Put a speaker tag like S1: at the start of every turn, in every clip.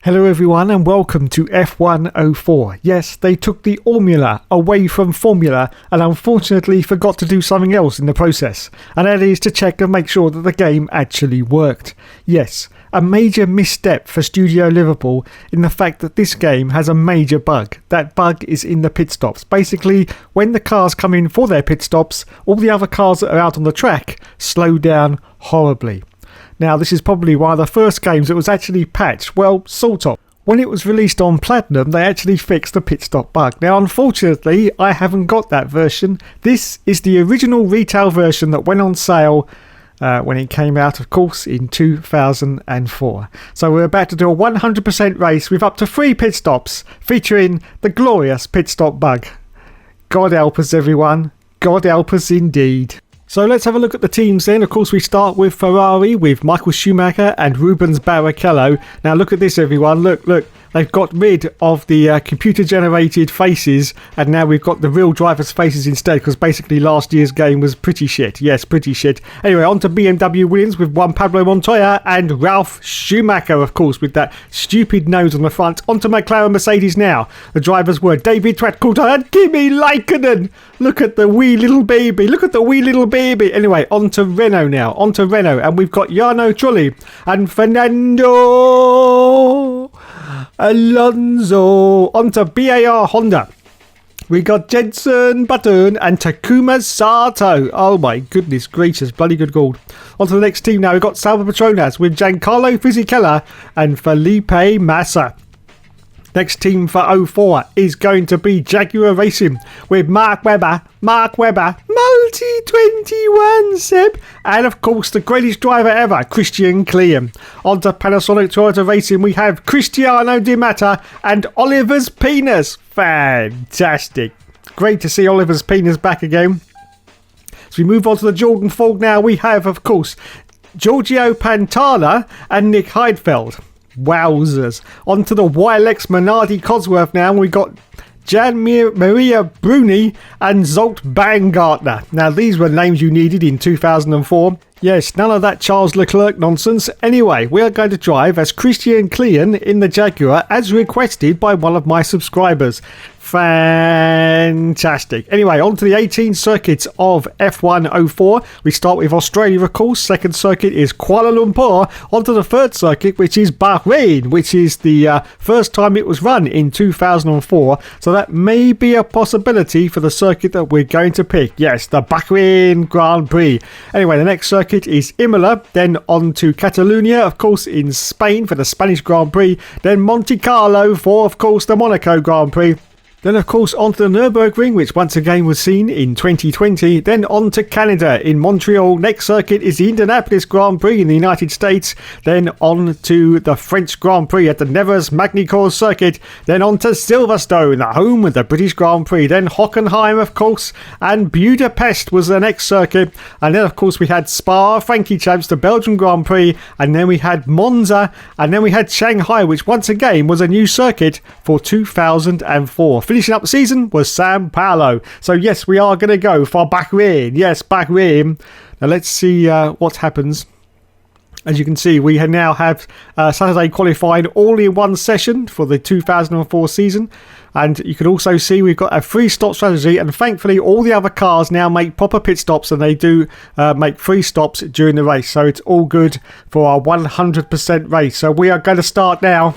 S1: Hello everyone and welcome to F104. Yes, they took the Formula away from Formula and unfortunately forgot to do something else in the process, and that is to check and make sure that the game actually worked. Yes, a major misstep for Studio Liverpool in the fact that this game has a major bug. That bug is in the pit stops. Basically, when the cars come in for their pit stops, all the other cars that are out on the track slow down horribly. Now, this is probably one of the first games that was actually patched. Well, sort of. When it was released on Platinum, they actually fixed the pit stop bug. Now, unfortunately, I haven't got that version. This is the original retail version that went on sale when it came out, of course, in 2004. So we're about to do a 100% race with up to 3 pit stops, featuring the glorious pit stop bug. God help us, everyone. God help us indeed. So let's have a look at the teams then. Of course, we start with Ferrari with Michael Schumacher and Rubens Barrichello. Now look at this, everyone. Look. They've got rid of the computer-generated faces, and now we've got the real drivers' faces instead, because basically last year's game was pretty shit. Yes, pretty shit. Anyway, on to BMW Williams with Juan Pablo Montoya and Ralf Schumacher, of course, with that stupid nose on the front. On to McLaren Mercedes now. The drivers were David Trett-Coulthard and Kimi Räikkönen. Look at the wee little baby. Look at the wee little baby. Anyway, on to Renault now. On to Renault, and we've got Jarno Trulli and Fernando Alonso. Onto BAR Honda. We got Jenson Button and Takuma Sato. Oh my goodness gracious, bloody good gold. On to the next team now. We've got Salva Petronas with Giancarlo Fisichella and Felipe Massa. Next team for 04 is going to be Jaguar Racing with Mark Webber, Multi-21 Seb, and of course the greatest driver ever, Christian Klein. On to Panasonic Toyota Racing, we have Cristiano Di Matta and Oliver's Penis. Fantastic. Great to see Oliver's Penis back again. So we move on to the Jordan Ford now. We have, of course, Giorgio Pantana and Nick Heidfeld. Wowzers. On to the YLX Minardi Cosworth now. We've got Maria Bruni and Zolt Baumgartner. Now, these were names you needed in 2004. Yes, none of that Charles Leclerc nonsense. Anyway, we are going to drive as Christian Klein in the Jaguar as requested by one of my subscribers. Fantastic. Anyway, on to the 18 circuits of F104. We start with Australia, of course. Second circuit is Kuala Lumpur. On to the third circuit, which is Bahrain, which is the first time it was run in 2004. So that may be a possibility for the circuit that we're going to pick. Yes, the Bahrain Grand Prix. Anyway, the next circuit is Imola. Then on to Catalonia, of course, in Spain for the Spanish Grand Prix. Then Monte Carlo for, of course, the Monaco Grand Prix. Then, of course, on to the Nürburgring, which once again was seen in 2020. Then on to Canada in Montreal. Next circuit is the Indianapolis Grand Prix in the United States. Then on to the French Grand Prix at the Nevers-Magny-Cours circuit. Then on to Silverstone, the home of the British Grand Prix. Then Hockenheim, of course, and Budapest was the next circuit. And then, of course, we had Spa, Francorchamps, the Belgian Grand Prix. And then we had Monza. And then we had Shanghai, which once again was a new circuit for 2004. Finishing up the season was Sao Paulo. So yes, we are going to go for Bahrain. Yes, Bahrain. Now let's see what happens. As you can see, we now have Saturday qualifying all in one session for the 2004 season. And you can also see we've got a 3-stop strategy, and thankfully all the other cars now make proper pit stops, and they do make 3 stops during the race. So it's all good for our 100% race. So we are going to start now.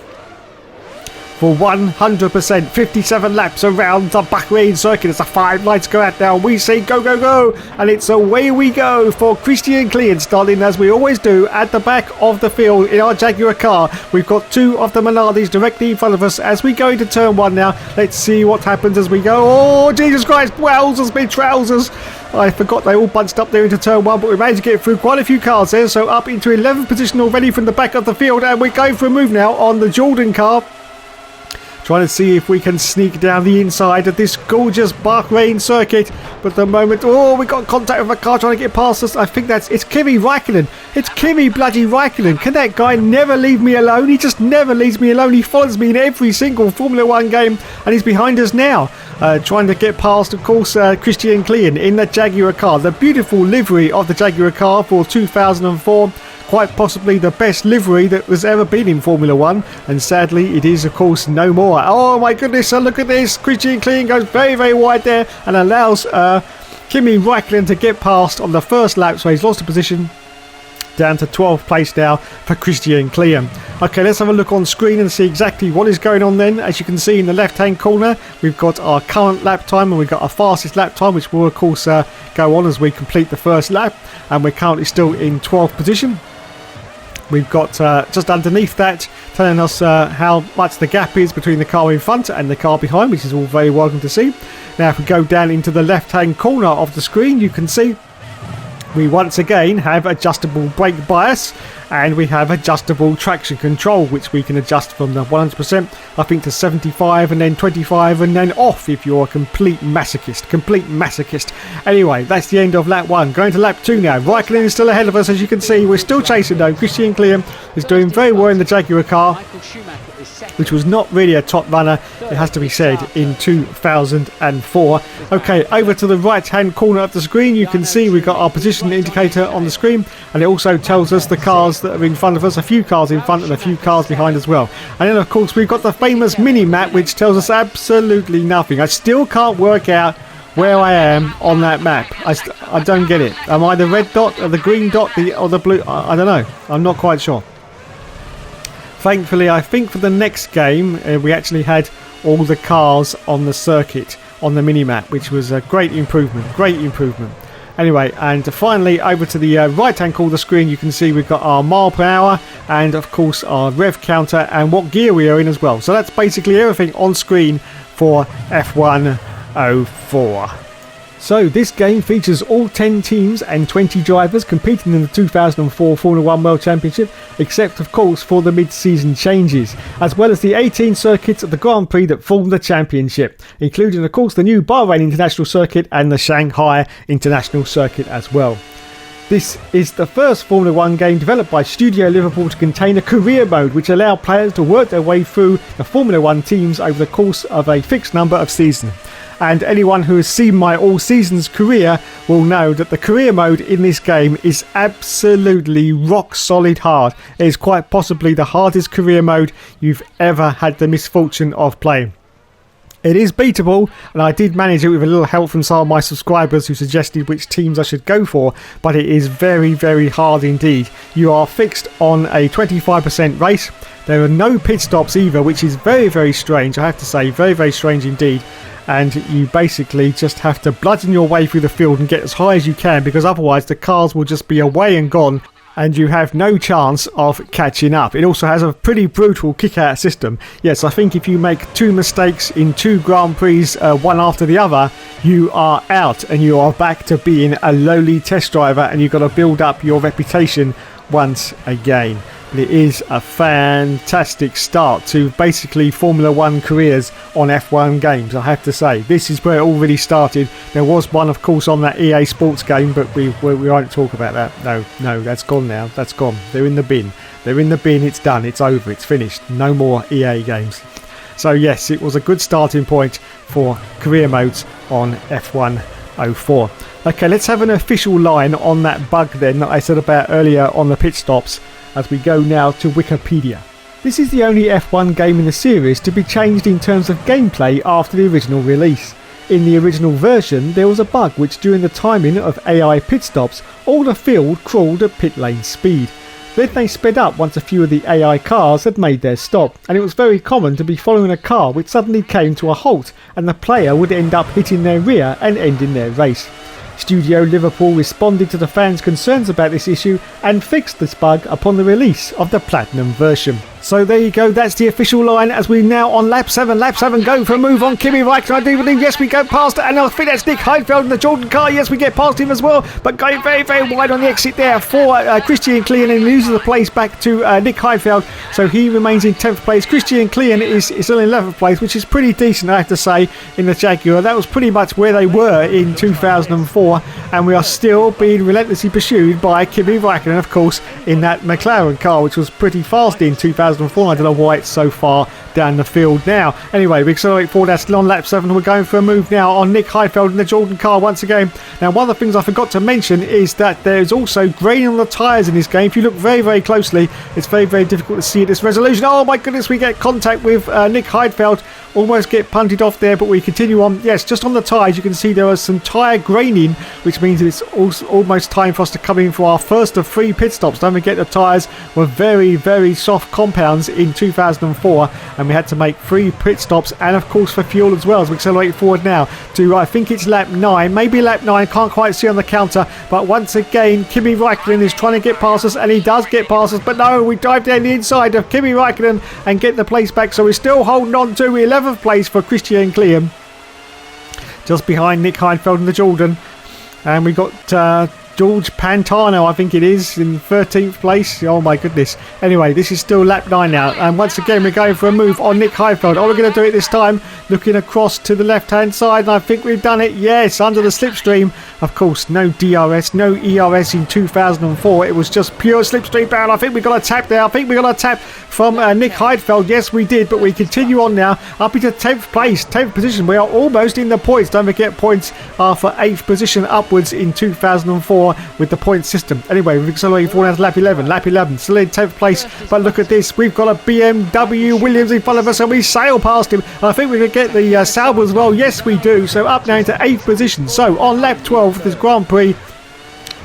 S1: For 100%, 57 laps around the Bahrain circuit. It's a 5 lights go out now. We say go, go, go. And it's away we go for Christian Klein, starting as we always do at the back of the field in our Jaguar car. We've got 2 of the Minardis directly in front of us as we go into turn 1 now. Let's see what happens as we go. Oh, Jesus Christ. Wowzers, me trousers. I forgot they all bunched up there into turn 1, but we managed to get through quite a few cars there. So up into 11th position already from the back of the field. And we're going for a move now on the Jordan car. Trying to see if we can sneak down the inside of this gorgeous Bahrain circuit. But at the moment, oh, we got contact with a car trying to get past us. I think it's Kimi Räikkönen. It's Kimi bloody Räikkönen. Can that guy never leave me alone? He just never leaves me alone. He follows me in every single Formula 1 game. And he's behind us now. Trying to get past, of course, Christian Klein in the Jaguar car. The beautiful livery of the Jaguar car for 2004. quite possibly the best livery that has ever been in Formula 1, and sadly it is of course no more. Oh my goodness, look at this. Christian Klein goes very, very wide there and allows Kimi Räikkönen to get past on the first lap, so he's lost a position down to 12th place now for Christian Klein. Okay, let's have a look on screen and see exactly what is going on then. As you can see in the left hand corner, we've got our current lap time and we've got our fastest lap time, which will of course go on as we complete the first lap, and we're currently still in 12th position. We've got just underneath that telling us how much the gap is between the car in front and the car behind, which is all very welcome to see. Now if we go down into the left hand corner of the screen, you can see we once again have adjustable brake bias and we have adjustable traction control, which we can adjust from the 100% I think to 75 and then 25 and then off if you're a complete masochist. Anyway, that's the end of lap 1. Going to lap 2 now. Räikkönen is still ahead of us, as you can see. We're still chasing though. Christian Klein is doing very well in the Jaguar car, which was not really a top runner, it has to be said, in 2004. Okay, over to the right hand corner of the screen, you can see we've got our position indicator on the screen, and it also tells us the cars that are in front of us, a few cars in front and a few cars behind as well. And then of course we've got the famous mini map, which tells us absolutely nothing. I still can't work out where I am on that map. I don't get it. Am I the red dot or the green dot or the blue? I don't know. I'm not quite sure. Thankfully, I think for the next game, we actually had all the cars on the circuit on the mini-map, which was a great improvement. Anyway, and finally, over to the right-hand corner of the screen, you can see we've got our mile per hour and, of course, our rev counter and what gear we are in as well. So that's basically everything on screen for F1 04. So this game features all 10 teams and 20 drivers competing in the 2004 Formula 1 World Championship, except of course for the mid-season changes, as well as the 18 circuits of the Grand Prix that form the championship, including of course the new Bahrain International Circuit and the Shanghai International Circuit as well. This is the first Formula 1 game developed by Studio Liverpool to contain a career mode which allows players to work their way through the Formula 1 teams over the course of a fixed number of seasons. And anyone who has seen my all seasons career will know that the career mode in this game is absolutely rock solid hard. It is quite possibly the hardest career mode you've ever had the misfortune of playing. It is beatable, and I did manage it with a little help from some of my subscribers who suggested which teams I should go for, but it is very, very hard indeed. You are fixed on a 25% race. There are no pit stops either, which is very, very strange, I have to say, very, very strange indeed. And you basically just have to bludgeon your way through the field and get as high as you can, because otherwise the cars will just be away and gone and you have no chance of catching up. It also has a pretty brutal kick-out system. Yes, I think if you make 2 mistakes in 2 Grand Prix, one after the other, you are out and you are back to being a lowly test driver, and you've got to build up your reputation once again. It is a fantastic start to basically Formula 1 careers on F1 games, I have to say. This is where it all really started. There was one, of course, on that EA Sports game, but we won't talk about that. No, that's gone now. That's gone. They're in the bin. It's done. It's over. It's finished. No more EA games. So yes, it was a good starting point for career modes on F1 04. Okay, let's have an official line on that bug then that I said about earlier on the pit stops, as we go now to Wikipedia. This is the only F1 game in the series to be changed in terms of gameplay after the original release. In the original version, there was a bug which during the timing of AI pit stops, all the field crawled at pit lane speed. Then they sped up once a few of the AI cars had made their stop, and it was very common to be following a car which suddenly came to a halt, and the player would end up hitting their rear and ending their race. Studio Liverpool responded to the fans' concerns about this issue and fixed this bug upon the release of the Platinum version. So there you go, that's the official line as we now on lap 7 go for a move on Kimi Räikkönen. I do believe, yes, we go past it, and I think that's Nick Heidfeld in the Jordan car. Yes, we get past him as well, but going very, very wide on the exit there for Christian Klein, and loses the place back to Nick Heidfeld, so he remains in 10th place. Christian Klein is still in 11th place, which is pretty decent, I have to say, in the Jaguar. That was pretty much where they were in 2004, and we are still being relentlessly pursued by Kimi Räikkönen, of course, in that McLaren car, which was pretty fast in 2004. 2004. I don't know why it's so far down the field now. Anyway, we accelerate forward. That's still on lap 7. We're going for a move now on Nick Heidfeld in the Jordan car once again. Now, one of the things I forgot to mention is that there's also grain on the tyres in this game. If you look very, very closely, it's very, very difficult to see at this resolution. Oh my goodness, we get contact with Nick Heidfeld. Almost get punted off there, but we continue on. Yes, just on the tyres, you can see there was some tyre graining, which means it's almost time for us to come in for our first of 3 pit stops. Don't forget the tyres were very, very soft compounds in 2004, and we had to make 3 pit stops, and of course for fuel as well. As we accelerate forward now to, I think it's lap 9, maybe lap 9, can't quite see on the counter, but once again, Kimi Räikkönen is trying to get past us, and he does get past us, but no, we dive down the inside of Kimi Räikkönen and get the place back, so we're still holding on to 11th place for Christian Klein, just behind Nick Heidfeld and the Jordan, and we got George Pantano, I think it is, in 13th place. Oh my goodness. Anyway, this is still lap 9 now, and once again we're going for a move on Nick Heidfeld. Oh, we're going to do it this time, looking across to the left hand side, and I think we've done it. Yes, under the slipstream. Of course, no DRS, no ERS in 2004. It was just pure slipstream bound. I think we got a tap there. I think we got a tap from Nick Heidfeld. Yes, we did, but we continue on now up into 10th place, 10th position. We are almost in the points. Don't forget, points are for 8th position upwards in 2004 with the point system. Anyway, we've accelerated forward now to lap 11. Lap 11, still in 10th place, but look at this. We've got a BMW Williams in front of us, and we sail past him. And I think we could get the Sauber as well. Yes, we do. So up now into 8th position. So on lap 12 of this Grand Prix,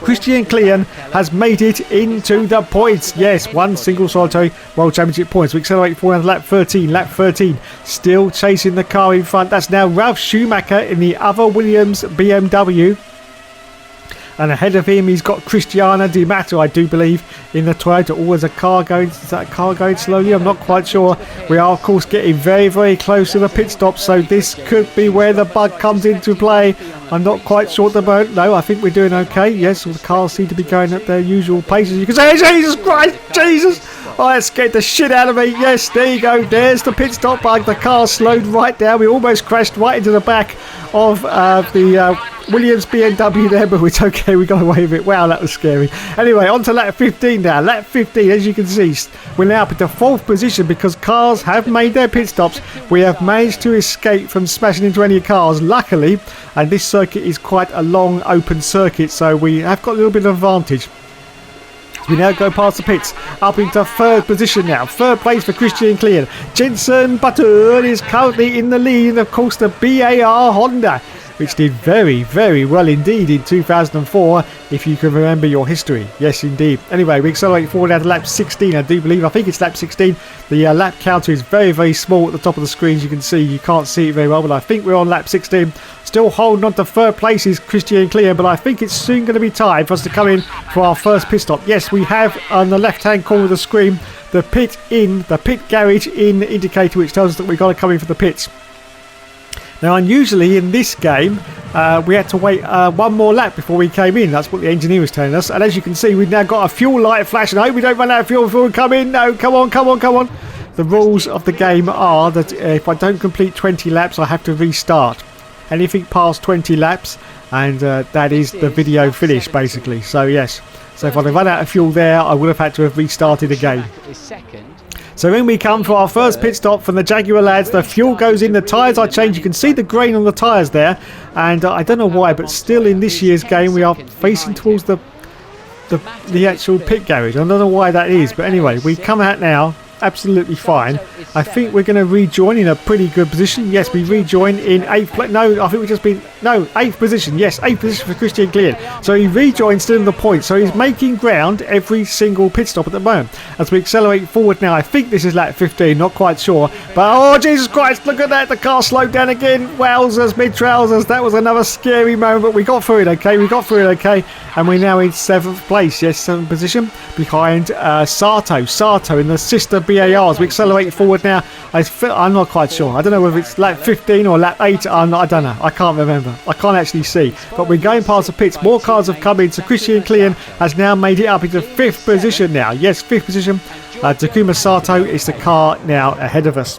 S1: Christian Klein has made it into the points. Yes, one single solitary World Championship points. We accelerate forward to lap 13. Lap 13, still chasing the car in front. That's now Ralf Schumacher in the other Williams BMW. And ahead of him, he's got Cristiano Di Matteo, I do believe, in the Toyota. Always a car going. Is that a car going slowly? I'm not quite sure. We are, of course, getting very, very close to the pit stop, so this could be where the bug comes into play. I'm not quite sure at the moment. No, I think we're doing okay. Yes, all the cars seem to be going at their usual paces. You can say, Jesus Christ, Jesus! Oh, that scared the shit out of me. Yes, there you go. There's the pit stop bug. The car slowed right down. We almost crashed right into the back of the Williams BMW there, but it's okay. We got away with it. Wow, that was scary. Anyway, on to lap 15 now. Lap 15, as you can see, we're now up into 4th position because cars have made their pit stops. We have managed to escape from smashing into any cars, luckily, and this circuit is quite a long open circuit, so we have got a little bit of advantage. We now go past the pits, up into 3rd position now. 3rd place for Christian Klein. Jensen Button is currently in the lead, and of course the BAR Honda, which did very, very well indeed in 2004, if you can remember your history. Yes, indeed. Anyway, we accelerate forward now to lap 16, I do believe. I think it's lap 16. The lap counter is very, very small at the top of the screen. As you can see, you can't see it very well, but I think we're on lap 16. Still holding on to 3rd place is Christian Klein, but I think it's soon going to be time for us to come in for our first pit stop. Yes, we have on the left-hand corner of the screen the pit garage in indicator, which tells us that we've got to come in for the pits. Now, unusually in this game, we had to wait one more lap before we came in. That's what the engineer was telling us. And as you can see, we've now got a fuel light flashing. I hope we don't run out of fuel before we come in. No, come on, come on, come on. The rules of the game are that if I don't complete 20 laps, I have to restart. Anything past 20 laps, and that is the video finish, basically. So, yes. So if I'd have run out of fuel there, I would have had to have restarted again. So in we come for our first pit stop from the Jaguar lads. The fuel goes in, the tyres are changed. You can see the grain on the tyres there. And I don't know why, but still in this year's game, we are facing towards the actual pit garage. I don't know why that is. But anyway, we come out now. Absolutely fine. I think we're going to rejoin in a pretty good position. Yes, we rejoin in 8th place. No, I think we've just been... No, 8th position. Yes, 8th position for Christian Klein. So he rejoins still in the points. So he's making ground every single pit stop at the moment. As we accelerate forward now, I think this is lap 15, not quite sure. But, oh, Jesus Christ, look at that. The car slowed down again. Wowzers, mid-trousers. That was another scary moment, but we got through it okay. We got through it okay. And we're now in 7th place. Yes, 7th position behind Sato in the sister BARs. We accelerate forward now. I'm not quite sure. I don't know whether it's lap 15 or lap 8. I don't know. I can't remember. I can't actually see. But we're going past the pits. More cars have come in. So Christian Klein has now made it up into 5th position now. Yes, 5th position. Takuma Sato is the car now ahead of us.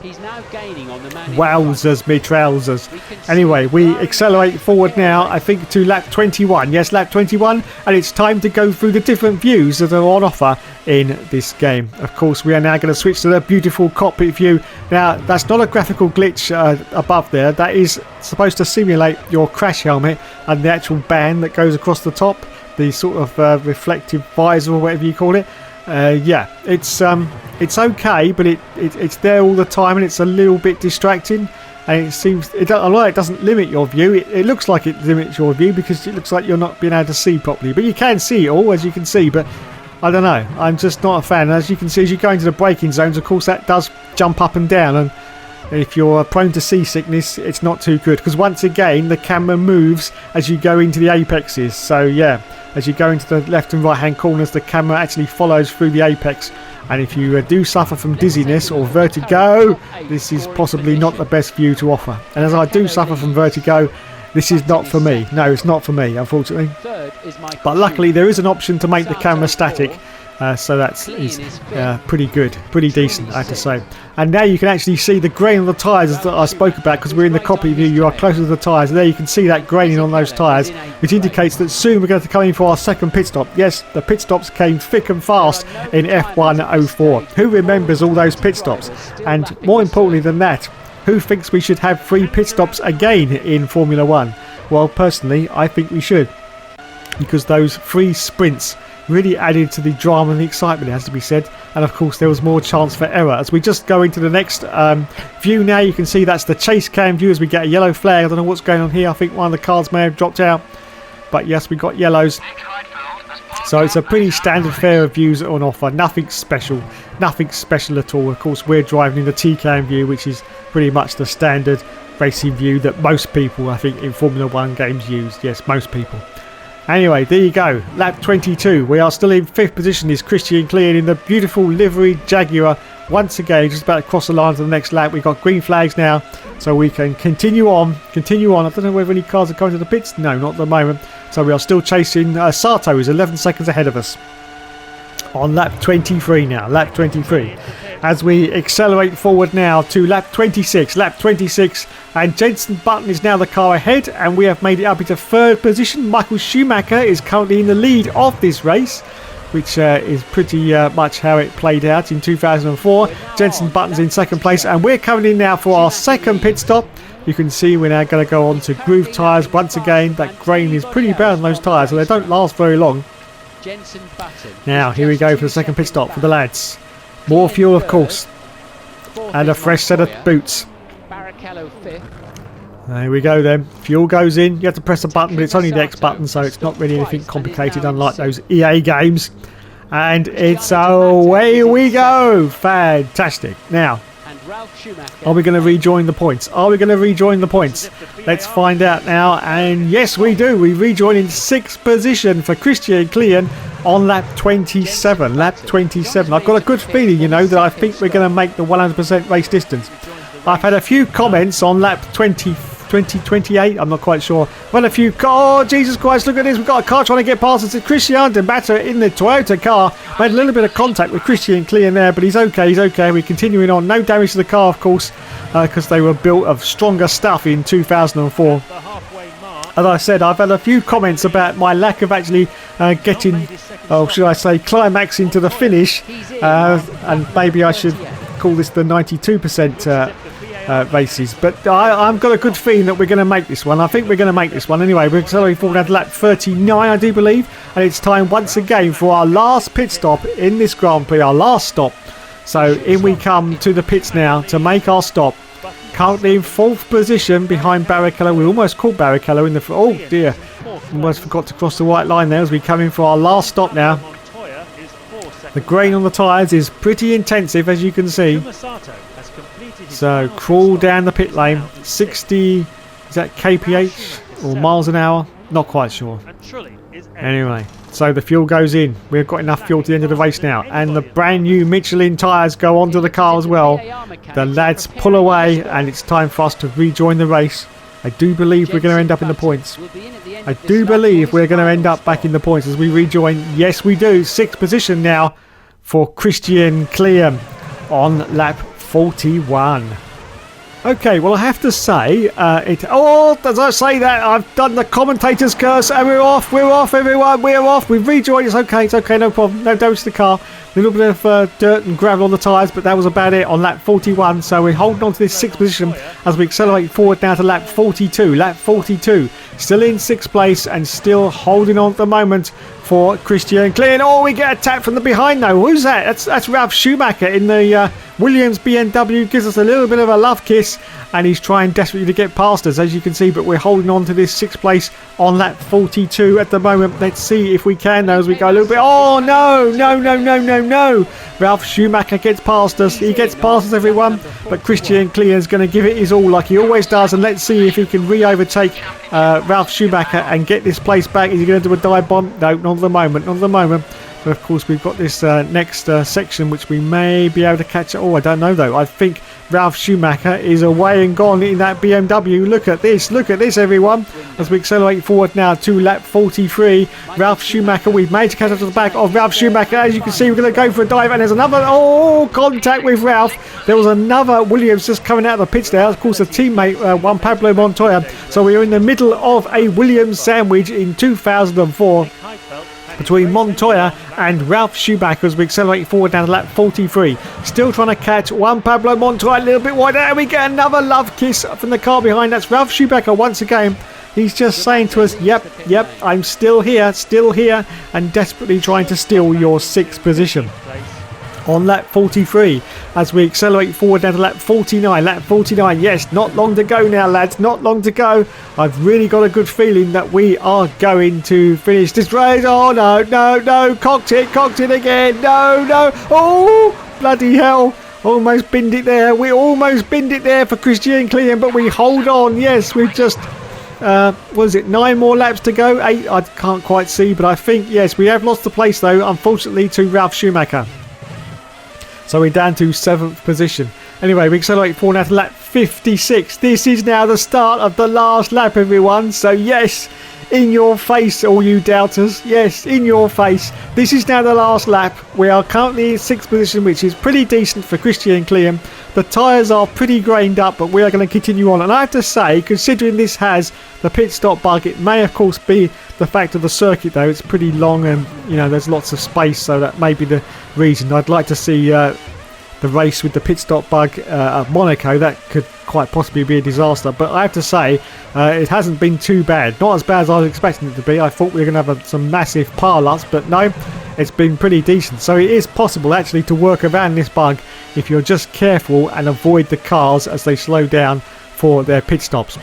S1: Wowzers, me trousers. Anyway, we accelerate forward now, I think, to lap 21. Yes, lap 21, and it's time to go through the different views that are on offer in this game. Of course, we are now going to switch to the beautiful cockpit view. Now, that's not a graphical glitch above there. That is supposed to simulate your crash helmet and the actual band that goes across the top, the sort of reflective visor or whatever you call it. Yeah, it's okay, but it's there all the time, and it's a little bit distracting. And it seems although it doesn't limit your view, it looks like it limits your view because it looks like you're not being able to see properly. But you can see it all, as you can see. But I don't know, I'm just not a fan. As you can see, as you go into the braking zones, of course, that does jump up and down, and if you're prone to seasickness, it's not too good, because once again the camera moves as you go into the apexes. So yeah, as you go into the left and right hand corners, the camera actually follows through the apex, and if you do suffer from dizziness or vertigo, this is possibly not the best view to offer. And as I do suffer from vertigo, this is not for me. No, it's not for me, unfortunately. But luckily there is an option to make the camera static, so that's pretty good, pretty decent, I have to say. And now you can actually see the grain on the tyres that I spoke about, because we're in the cockpit view. You are closer to the tyres. There you can see that graining on those tyres, which indicates that soon we're going to come in for our second pit stop. Yes, the pit stops came thick and fast in F104. Who remembers all those pit stops? And more importantly than that, who thinks we should have 3 pit stops again in Formula 1? Well, personally, I think we should, because those 3 sprints really added to the drama and the excitement, it has to be said. And of course, there was more chance for error. As we just go into the next view now, you can see that's the chase cam view as we get a yellow flag. I don't know what's going on here. I think one of the cars may have dropped out. But yes, we got yellows. So it's a pretty standard fare of views on offer. Nothing special. Nothing special at all. Of course, we're driving in the T-cam view, which is pretty much the standard racing view that most people, I think, in Formula 1 games use. Yes, most people. Anyway, there you go. Lap 22. We are still in 5th position. Is Christian Klein in the beautiful livery Jaguar. Once again, just about to cross the line to the next lap. We've got green flags now, so we can continue on. I don't know whether any cars are coming to the pits. No, not at the moment. So we are still chasing. Sato is 11 seconds ahead of us. On lap 23 now. Lap 23. As we accelerate forward now to lap 26. Lap 26. And Jenson Button is now the car ahead. And we have made it up into 3rd position. Michael Schumacher is currently in the lead of this race, which is pretty much how it played out in 2004. Jenson Button's in 2nd place. And we're coming in now for our 2nd pit stop. You can see we're now going to go on to groove tyres once again. That grain is pretty bad on those tyres, so they don't last very long. Now, here we go for the 2nd pit stop for the lads. More fuel, of course, and a fresh set of boots. There we go then. Fuel goes in. You have to press a button, but it's only the X button, so it's not really anything complicated, unlike those EA games. And it's away we go. Fantastic. Now, are we going to rejoin the points? Are we going to rejoin the points? Let's find out now. And yes, we do. We rejoin in 6th position for Christian Klein on lap 27. Lap 27. I've got a good feeling, you know, that I think we're going to make the 100% race distance. I've had a few comments on lap 28. I'm not quite sure. Well, a few. Oh, Jesus Christ, look at this. We've got a car trying to get past us. It's Christian De Matter in the Toyota car. Made a little bit of contact with Christian Klein there, but he's okay. He's okay. We're continuing on. No damage to the car, of course, because they were built of stronger stuff in 2004. As I said, I've had a few comments about my lack of actually getting, should I say, climaxing to the finish. And maybe I should call this the 92% races, but I've got a good feeling that we're going to make this one. I think we're going to make this one anyway. We're accelerating forward down to lap 39, I do believe, and it's time once again for our last pit stop in this Grand Prix, our last stop. So in we come to the pits now to make our stop. Currently in 4th position behind Barrichello. We almost caught Barrichello in the... Oh dear, almost forgot to cross the white line there as we come in for our last stop now. The grain on the tyres is pretty intensive, as you can see. So crawl down the pit lane. 60, is that kph or miles an hour? Not quite sure. Anyway, so the fuel goes in. We've got enough fuel to the end of the race now. And the brand new Michelin tyres go onto the car as well. The lads pull away and it's time for us to rejoin the race. I do believe we're going to end up in the points. I do believe we're going to end up back in the points as we rejoin. Yes, we do. 6th position now for Christian Clear on lap 41. Okay, well, I have to say, as I say that, I've done the commentator's curse and we're off, everyone, we're off, we've rejoined, it's okay, no problem, no damage to the car, a little bit of dirt and gravel on the tyres, but that was about it on lap 41, so we're holding on to this 6th position as we accelerate forward now to lap 42, still in 6th place and still holding on at the moment for Christian Clear. Oh, we get a tap from the behind though. Who's that? That's Ralf Schumacher in the Williams BMW. Gives us a little bit of a love kiss and he's trying desperately to get past us, as you can see, but we're holding on to this 6th place on lap 42 at the moment. Let's see if we can though as we go a little bit. Oh no. Ralf Schumacher gets past us. He gets past us, everyone, but Christian Clear is going to give it his all like he always does, and let's see if he can re-overtake Ralf Schumacher and get this place back. Is he going to do a dive bomb? No, not at the moment. But of course we've got this next section which we may be able to catch. Oh, I don't know though. I think Ralf Schumacher is away and gone in that BMW. Look at this everyone, as we accelerate forward now to lap 43. Ralf Schumacher, we've made to catch up to the back of Ralf Schumacher. As you can see, we're going to go for a dive and there's another contact with Ralf. There was another Williams just coming out of the pits there. Of course, a teammate, Juan Pablo Montoya. So we're in the middle of a Williams sandwich in 2004 between Montoya and Ralf Schumacher as we accelerate forward down to lap 43. Still trying to catch Juan Pablo Montoya a little bit wider, and we get another love kiss from the car behind. That's Ralf Schumacher once again. He's just saying to us, yep, I'm still here, and desperately trying to steal your 6th position on lap 43 as we accelerate forward down to lap 49. Yes, not long to go now, lads, not long to go. I've really got a good feeling that we are going to finish this race. Oh no, cocked it again. No, oh bloody hell, almost binned it there. We almost binned it there for Christian Clear, but we hold on. Yes, we've just was it 9 more laps to go? 8, I can't quite see, but I think yes, we have lost the place though, unfortunately, to Ralf Schumacher. So we're down to 7th position. Anyway, we accelerate forward now to lap 56. This is now the start of the last lap, everyone. So yes, in your face, all you doubters. Yes, in your face. This is now the last lap. We are currently in 6th position, which is pretty decent for Christian Clear. The tyres are pretty grained up, but we are going to continue on. And I have to say, considering this has the pit stop bug, it may of course be the fact of the circuit though. It's pretty long and there's lots of space, so that may be the reason. I'd like to see the race with the pit stop bug at Monaco. That could quite possibly be a disaster, but I have to say it hasn't been too bad. Not as bad as I was expecting it to be. I thought we were going to have some massive pile-ups, but no, it's been pretty decent. So it is possible actually to work around this bug if you're just careful and avoid the cars as they slow down for their pit stops.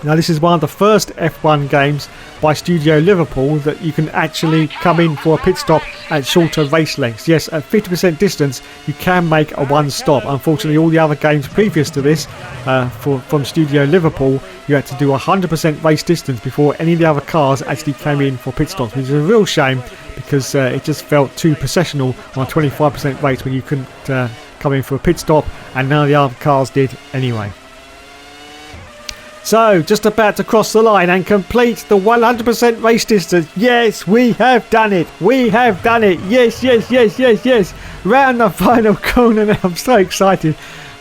S1: Now this is one of the first F1 games by Studio Liverpool that you can actually come in for a pit stop at shorter race lengths. Yes, at 50% distance you can make a one stop. Unfortunately, all the other games previous to this from Studio Liverpool, you had to do 100% race distance before any of the other cars actually came in for pit stops, which is a real shame because it just felt too processional on a 25% race when you couldn't come in for a pit stop, and none of the other cars did anyway. So, just about to cross the line and complete the 100% race distance. Yes, we have done it. Yes. Round the final corner now. I'm so excited.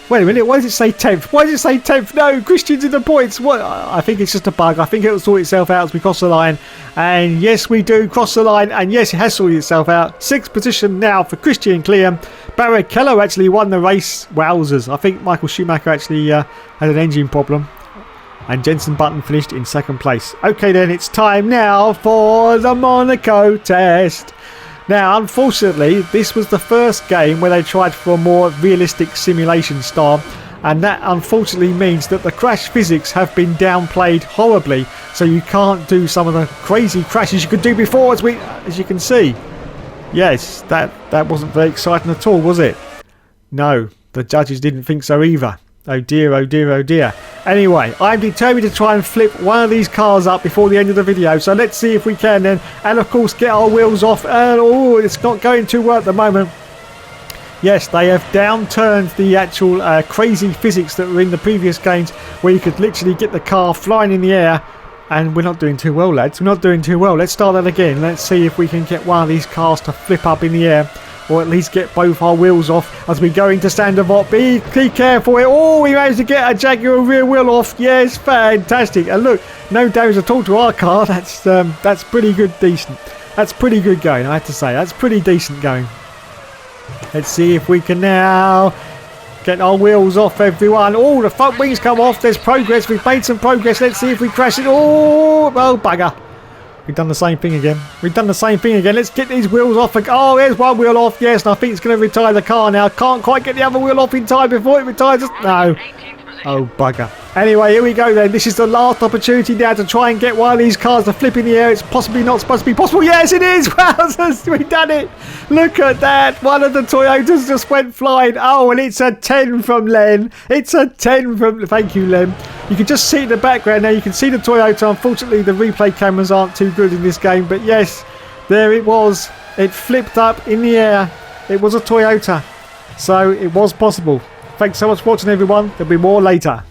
S1: Wait a minute, why does it say 10th? No, Christian's in the points. What? I think it's just a bug. I think it will sort itself out as we cross the line. And yes, we do cross the line. And yes, it has sorted itself out. 6th position now for Christian Clear. Barrichello actually won the race. Wowzers. I think Michael Schumacher actually had an engine problem. And Jenson Button finished in 2nd place. Okay then, it's time now for the Monaco test. Now, unfortunately, this was the first game where they tried for a more realistic simulation style, and that unfortunately means that the crash physics have been downplayed horribly, so you can't do some of the crazy crashes you could do before, as you can see. Yes, that wasn't very exciting at all, was it? No, the judges didn't think so either. Oh dear. Anyway, I'm determined to try and flip one of these cars up before the end of the video. So let's see if we can then. And of course get our wheels off. And it's not going too well at the moment. Yes, they have downturned the actual crazy physics that were in the previous games, where you could literally get the car flying in the air. And we're not doing too well, lads. We're not doing too well. Let's start that again. Let's see if we can get one of these cars to flip up in the air. or at least get both our wheels off as we go into standard VOT. Be careful. Oh, we managed to get a Jaguar rear wheel off. Yes, fantastic. And look, no damage at all to our car. That's pretty good, decent. That's pretty good going, I have to say. That's pretty decent going. Let's see if we can now get our wheels off, everyone. Oh, the front wings come off. There's progress. We've made some progress. Let's see if we crash it. Oh, bugger. We've done the same thing again. Let's get these wheels off. Oh, there's one wheel off. Yes, and I think it's going to retire the car now. Can't quite get the other wheel off in time before it retires us. No. Oh, bugger. Anyway, here we go then. This is the last opportunity now to try and get one of these cars to flip in the air. It's possibly not supposed to be possible. Yes, it is. Wowzers, we've done it. Look at that. One of the Toyotas just went flying. Oh, and it's a 10 from Len. It's a 10 from... Thank you, Len. You can just see in the background now. You can see the Toyota. Unfortunately, the replay cameras aren't too good in this game. But yes, there it was. It flipped up in the air. It was a Toyota. So it was possible. Thanks so much for watching, everyone. There'll be more later.